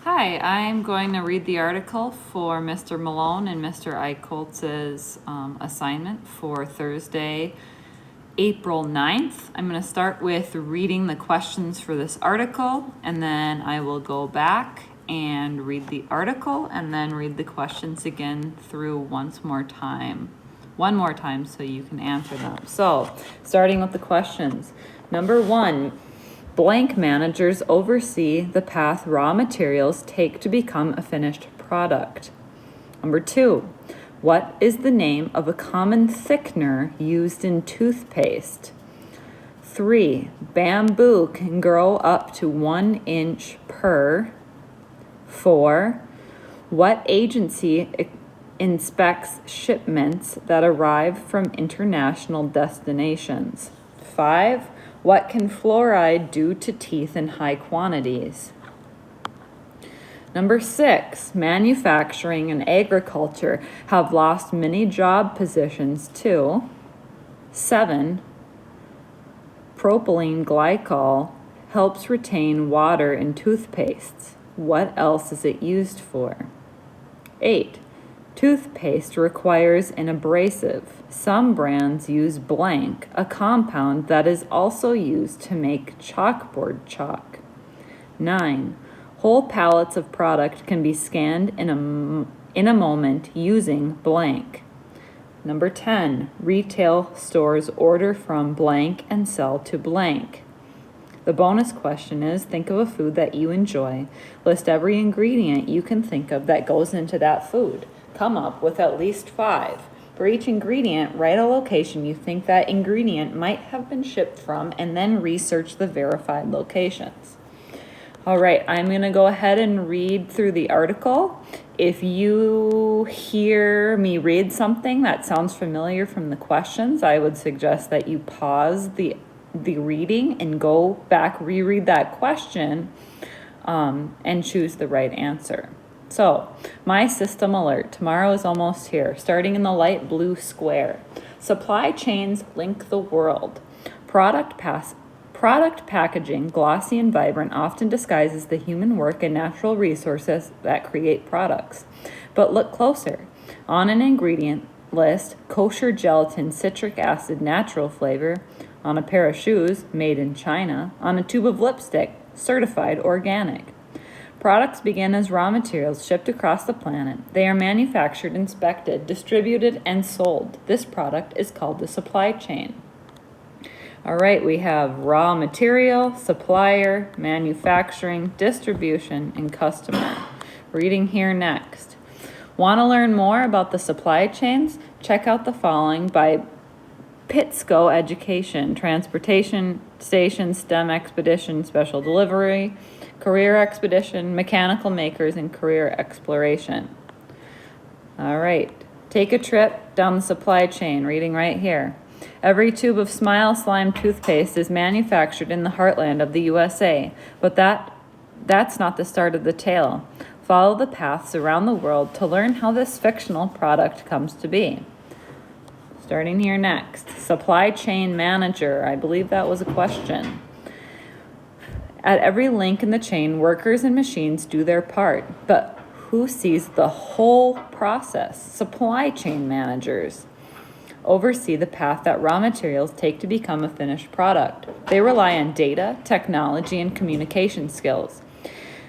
Hi, I'm going to read the article for Mr. Malone and Mr. Eichholz's assignment for Thursday, April 9th. I'm going to start with reading the questions for this article, and then I will go back and read the article and then read the questions again through one more time so you can answer them. So, starting with the questions. Number 1. Blank managers oversee the path raw materials take to become a finished product. Number 2, what is the name of a common thickener used in toothpaste? 3, bamboo can grow up to 1 inch per. 4, what agency inspects shipments that arrive from international destinations? 5, what can fluoride do to teeth in high quantities? Number 6, manufacturing and agriculture have lost many job positions too. 7, propylene glycol helps retain water in toothpastes. What else is it used for? 8, toothpaste requires an abrasive. Some brands use blank, a compound that is also used to make chalkboard chalk. 9, whole pallets of product can be scanned in a moment using blank. Number 10, retail stores order from blank and sell to blank. The bonus question is, think of a food that you enjoy. List every ingredient you can think of that goes into that food. Come up with at least 5. For each ingredient, write a location you think that ingredient might have been shipped from, and then research the verified locations. All right, I'm going to go ahead and read through the article. If you hear me read something that sounds familiar from the questions, I would suggest that you pause the reading and go back, reread that question, and choose the right answer. So, my system alert. Tomorrow is almost here, starting in the light blue square. Supply chains link the world. Product packaging, glossy and vibrant, often disguises the human work and natural resources that create products. But look closer. On an ingredient list, kosher gelatin, citric acid, natural flavor. On a pair of shoes, made in China. On a tube of lipstick, certified organic. Products begin as raw materials shipped across the planet. They are manufactured, inspected, distributed, and sold. This product is called the supply chain. All right, we have raw material, supplier, manufacturing, distribution, and customer. Reading here next. Want to learn more about the supply chains? Check out the following by Pitsco Education: Transportation Station, STEM Expedition, Special Delivery, Career Expedition, Mechanical Makers, and Career Exploration. All right, take a trip down the supply chain, reading right here. Every tube of Smile Slime toothpaste is manufactured in the heartland of the USA, but that's not the start of the tale. Follow the paths around the world to learn how this fictional product comes to be. Starting here next, supply chain manager. I believe that was a question. At every link in the chain, workers and machines do their part, but who sees the whole process? Supply chain managers oversee the path that raw materials take to become a finished product. They rely on data, technology, and communication skills.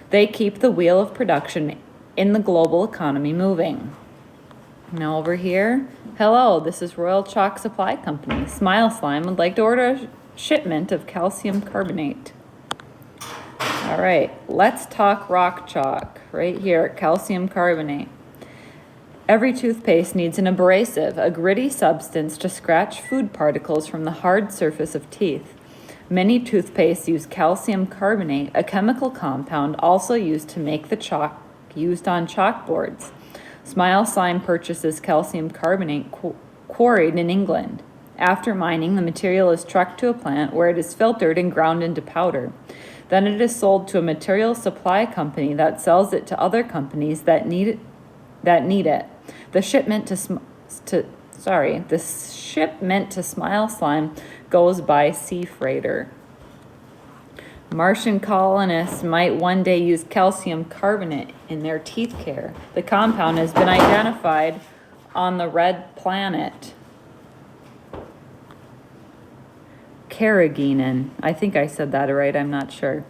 They keep the wheel of production in the global economy moving. Now over here, hello, this is Royal Chalk Supply Company. Smile Slime would like to order a shipment of calcium carbonate. All right, let's talk rock chalk right here, calcium carbonate. Every toothpaste needs an abrasive, a gritty substance to scratch food particles from the hard surface of teeth. Many toothpastes use calcium carbonate, a chemical compound also used to make the chalk used on chalkboards. Smile Slime purchases calcium carbonate quarried in England. After mining, the material is trucked to a plant where it is filtered and ground into powder. Then it is sold to a material supply company that sells it to other companies that need it. The shipment to Smile Slime goes by sea freighter. Martian colonists might one day use calcium carbonate in their teeth care. The compound has been identified on the red planet. Carrageenan. I think I said that right, I'm not sure.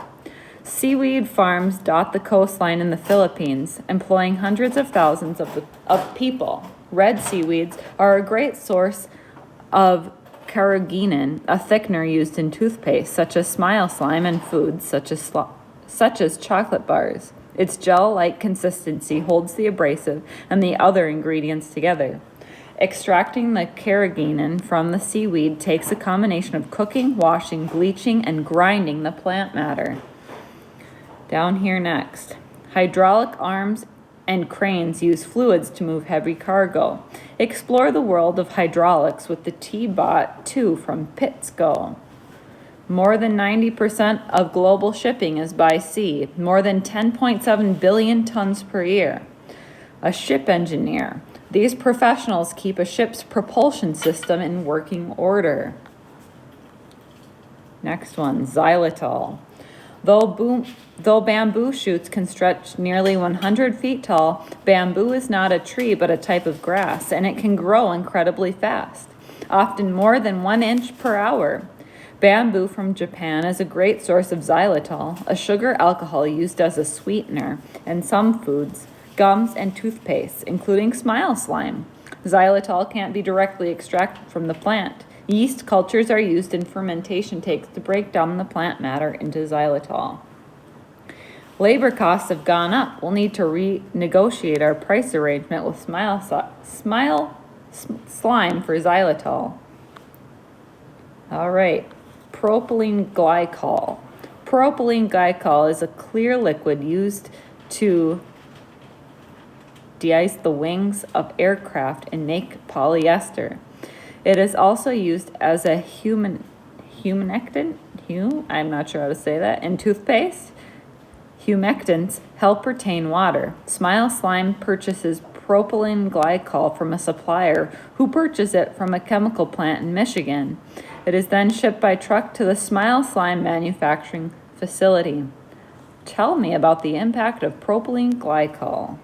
Seaweed farms dot the coastline in the Philippines, employing hundreds of thousands of people. Red seaweeds are a great source of carrageenan, a thickener used in toothpaste, such as Smile Slime, and foods such as chocolate bars. Its gel-like consistency holds the abrasive and the other ingredients together. Extracting the carrageenan from the seaweed takes a combination of cooking, washing, bleaching, and grinding the plant matter. Down here next, hydraulic arms and cranes use fluids to move heavy cargo. Explore the world of hydraulics with the T-Bot 2 from Pittsco. More than 90% of global shipping is by sea, more than 10.7 billion tons per year. A ship engineer. These professionals keep a ship's propulsion system in working order. Next one, xylitol. Though bamboo shoots can stretch nearly 100 feet tall, bamboo is not a tree but a type of grass, and it can grow incredibly fast, often more than 1 inch per hour. Bamboo from Japan is a great source of xylitol, a sugar alcohol used as a sweetener in some foods, gums, and toothpaste, including Smile Slime. Xylitol can't be directly extracted from the plant. Yeast cultures are used in fermentation tanks to break down the plant matter into xylitol. Labor costs have gone up. We'll need to renegotiate our price arrangement with Smile Slime for xylitol. All right, propylene glycol. Propylene glycol is a clear liquid used to de-ice the wings of aircraft and make polyester. It is also used as a humectant, I'm not sure how to say that, in toothpaste. Humectants help retain water. Smile Slime purchases propylene glycol from a supplier who purchases it from a chemical plant in Michigan. It is then shipped by truck to the Smile Slime manufacturing facility. Tell me about the impact of propylene glycol.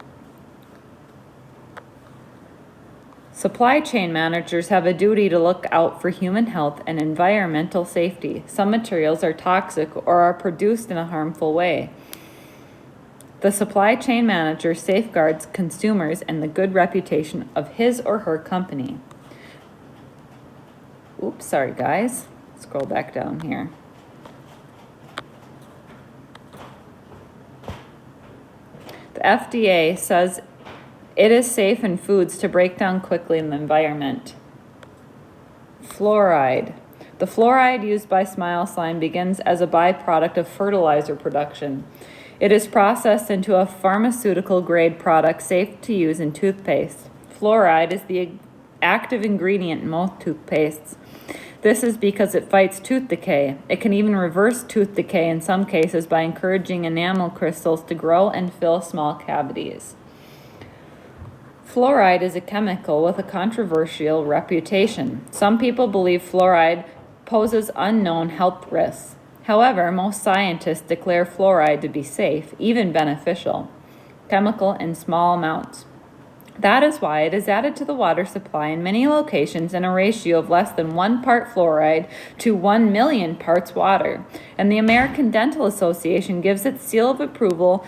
Supply chain managers have a duty to look out for human health and environmental safety. Some materials are toxic or are produced in a harmful way. The supply chain manager safeguards consumers and the good reputation of his or her company. Oops, sorry guys. Scroll back down here. The FDA says it is safe in foods to break down quickly in the environment. Fluoride. The fluoride used by Smile Slime begins as a byproduct of fertilizer production. It is processed into a pharmaceutical-grade product safe to use in toothpaste. Fluoride is the active ingredient in most toothpastes. This is because it fights tooth decay. It can even reverse tooth decay in some cases by encouraging enamel crystals to grow and fill small cavities. Fluoride is a chemical with a controversial reputation. Some people believe fluoride poses unknown health risks. However, most scientists declare fluoride to be safe, even beneficial, chemical in small amounts. That is why it is added to the water supply in many locations in a ratio of less than 1 part fluoride to 1 million parts water, and the American Dental Association gives its seal of approval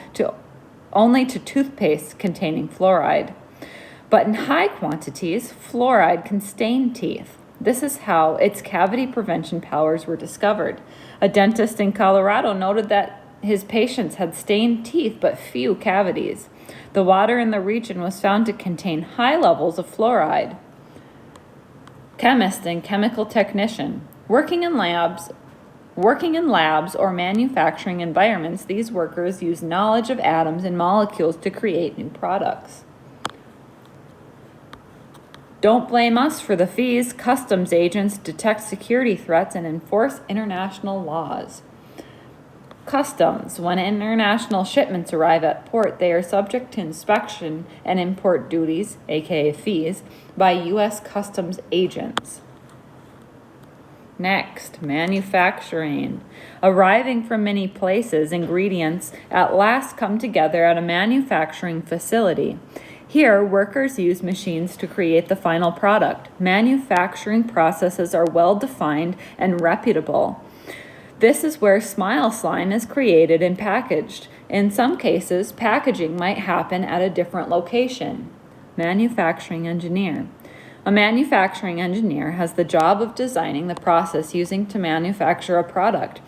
only to toothpaste containing fluoride. But in high quantities, fluoride can stain teeth. This is how its cavity prevention powers were discovered. A dentist in Colorado noted that his patients had stained teeth but few cavities. The water in the region was found to contain high levels of fluoride. Chemist and chemical technician. Working in labs or manufacturing environments, these workers use knowledge of atoms and molecules to create new products. Don't blame us for the fees. Customs agents detect security threats and enforce international laws. Customs. When international shipments arrive at port, they are subject to inspection and import duties, aka fees, by U.S. customs agents. Next, manufacturing. Arriving from many places, ingredients at last come together at a manufacturing facility. Here, workers use machines to create the final product. Manufacturing processes are well defined and reputable. This is where Smile Slime is created and packaged. In some cases, packaging might happen at a different location. Manufacturing engineer. A manufacturing engineer has the job of designing the process using to manufacture a product.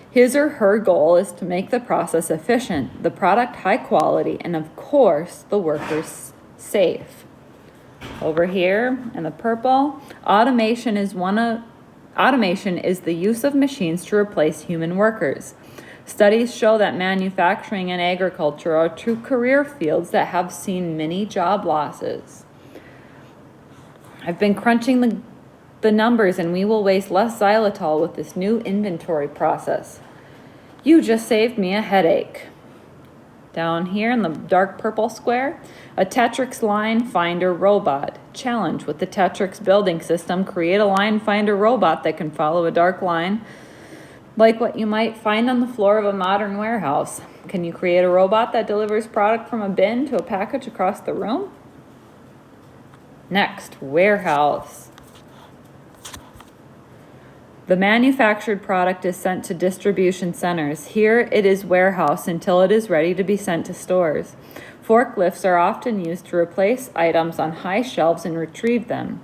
His or her goal is to make the process efficient, the product high quality, and of course, the workers safe. Over here in the purple, automation is the use of machines to replace human workers. Studies show that manufacturing and agriculture are two career fields that have seen many job losses. I've been crunching the numbers, and we will waste less xylitol with this new inventory process. You just saved me a headache. Down here in the dark purple square, a Tetrix line finder robot. Challenge with the Tetrix building system. Create a line finder robot that can follow a dark line like what you might find on the floor of a modern warehouse. Can you create a robot that delivers product from a bin to a package across the room? Next, warehouse. The manufactured product is sent to distribution centers. Here it is warehoused until it is ready to be sent to stores. Forklifts are often used to replace items on high shelves and retrieve them.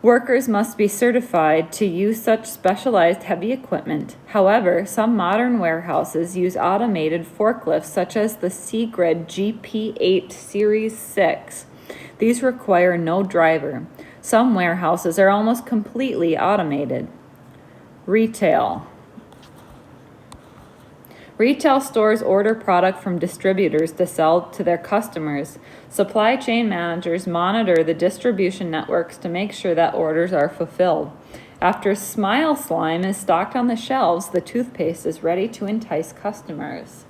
Workers must be certified to use such specialized heavy equipment. However, some modern warehouses use automated forklifts such as the Seegrid GP8 Series 6. These require no driver. Some warehouses are almost completely automated. Retail. Retail stores order product from distributors to sell to their customers. Supply chain managers monitor the distribution networks to make sure that orders are fulfilled. After Smile Slime is stocked on the shelves, the toothpaste is ready to entice customers.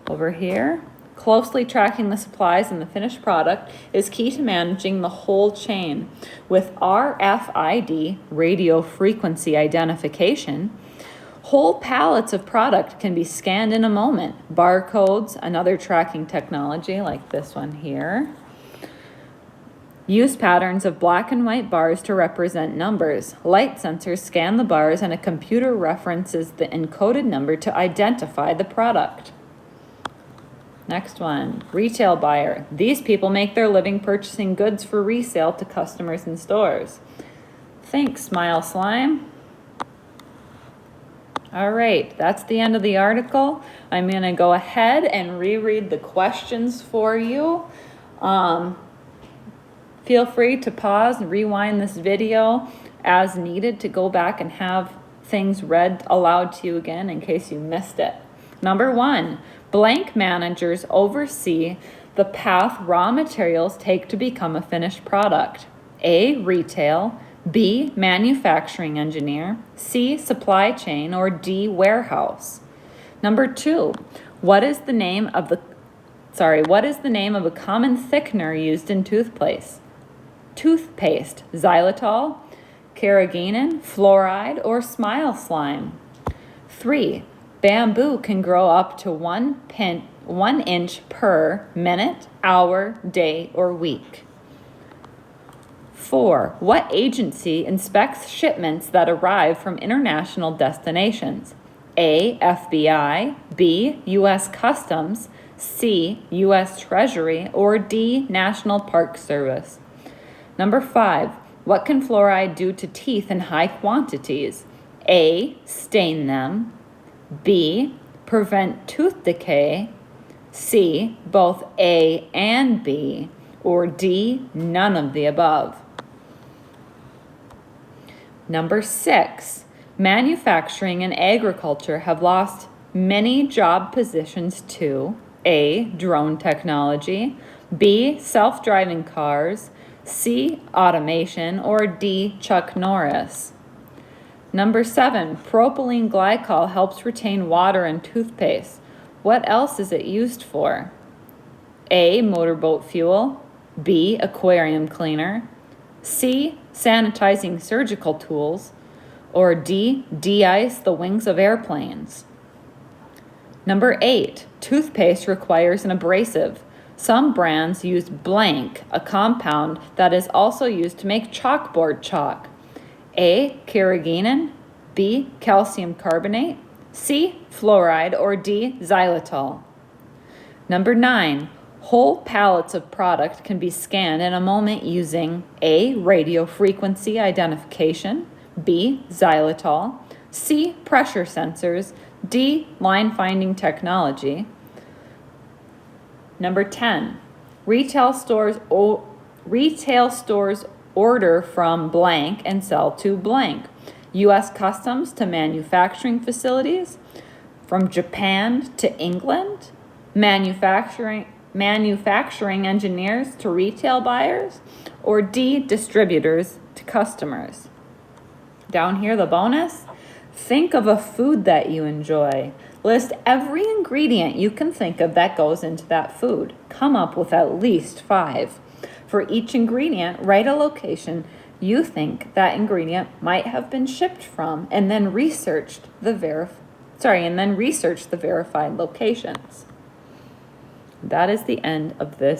Over here, closely tracking the supplies and the finished product is key to managing the whole chain. With RFID, radio frequency identification, whole pallets of product can be scanned in a moment. Barcodes, another tracking technology like this one here. Use patterns of black and white bars to represent numbers. Light sensors scan the bars and a computer references the encoded number to identify the product. Next one, retail buyer. These people make their living purchasing goods for resale to customers in stores. Thanks, Smile Slime. All right, that's the end of the article. I'm going to go ahead and reread the questions for you. Feel free to pause and rewind this video as needed to go back and have things read aloud to you again in case you missed it. Number 1, blank managers oversee the path raw materials take to become a finished product. A, retail, B, manufacturing engineer, C, supply chain, or D, warehouse. Number 2, what is the name of a common thickener used in toothpaste? Xylitol, carrageenan, fluoride, or Smile Slime. 3, bamboo can grow up to 1 inch per minute, hour, day, or week. 4, what agency inspects shipments that arrive from international destinations? A, FBI, B, U.S. Customs, C, U.S. Treasury, or D, National Park Service. Number 5, what can fluoride do to teeth in high quantities? A, stain them, B, prevent tooth decay, C, both A and B, or D, none of the above. Number 6, manufacturing and agriculture have lost many job positions to A, drone technology, B, self-driving cars, C, automation, or D, Chuck Norris. Number 7, propylene glycol helps retain water in toothpaste. What else is it used for? A, motorboat fuel, B, aquarium cleaner, C, sanitizing surgical tools, Or D, de-ice the wings of airplanes? Number 8, toothpaste requires an abrasive. Some brands use blank, a compound that is also used to make chalkboard chalk. A, carrageenan, B, calcium carbonate, C, fluoride, or D, xylitol? Number 9, whole pallets of product can be scanned in a moment using A, radio frequency identification, B, xylitol, C, pressure sensors, D, line finding technology. Number 10, retail stores order from blank and sell to blank. U.S. Customs to manufacturing facilities, from Japan to England, manufacturing engineers to retail buyers, or D, distributors to customers. Down here, the bonus. Think of a food that you enjoy. List every ingredient you can think of that goes into that food. Come up with at least 5. For each ingredient, write a location you think that ingredient might have been shipped from, and then research the verified locations. That is the end of this